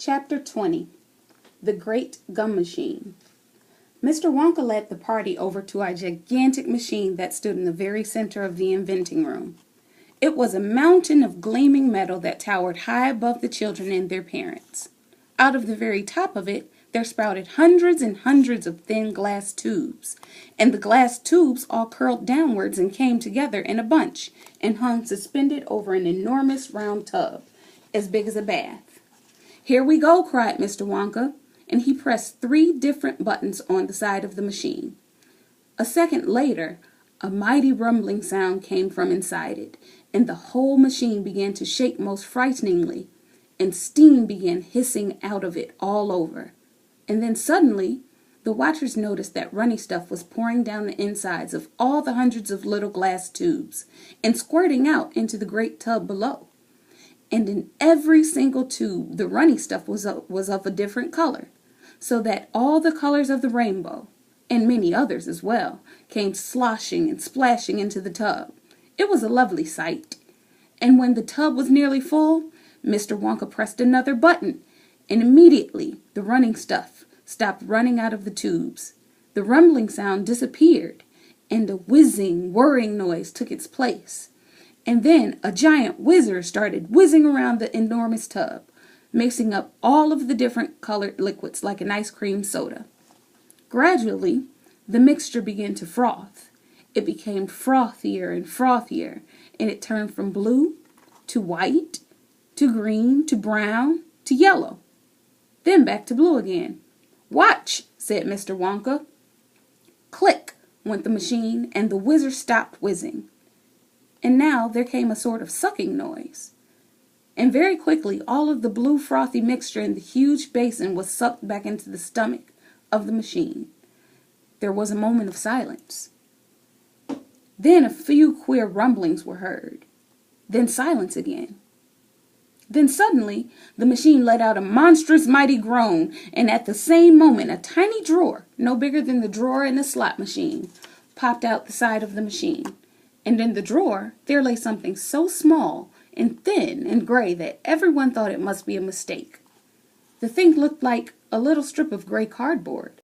Chapter 20 The Great Gum Machine. Mr. Wonka led the party over to a gigantic machine that stood in the very center of the inventing room. It was a mountain of gleaming metal that towered high above the children and their parents. Out of the very top of it, there sprouted hundreds and hundreds of thin glass tubes, and the glass tubes all curled downwards and came together in a bunch and hung suspended over an enormous round tub, as big as a bath. "Here we go," cried Mr. Wonka, and he pressed 3 different buttons on the side of the machine. A second later, a mighty rumbling sound came from inside it, and the whole machine began to shake most frighteningly, and steam began hissing out of it all over. And then suddenly, the watchers noticed that runny stuff was pouring down the insides of all the hundreds of little glass tubes, and squirting out into the great tub below. And in every single tube, the runny stuff was of a different color, so that all the colors of the rainbow, and many others as well, came sloshing and splashing into the tub. It was a lovely sight. And when the tub was nearly full, Mr. Wonka pressed another button, and immediately the running stuff stopped running out of the tubes. The rumbling sound disappeared, and a whizzing, whirring noise took its place. And then a giant whizzer started whizzing around the enormous tub, mixing up all of the different colored liquids like an ice cream soda. Gradually, the mixture began to froth. It became frothier and frothier, and it turned from blue to white to green to brown to yellow, then back to blue again. "Watch," said Mr. Wonka. Click went the machine, and the whizzer stopped whizzing. And now there came a sort of sucking noise. And very quickly all of the blue frothy mixture in the huge basin was sucked back into the stomach of the machine. There was a moment of silence. Then a few queer rumblings were heard. Then silence again. Then suddenly the machine let out a monstrous mighty groan, and at the same moment a tiny drawer, no bigger than the drawer in a slot machine, popped out the side of the machine. And in the drawer there lay something so small and thin and gray that everyone thought it must be a mistake. The thing looked like a little strip of gray cardboard.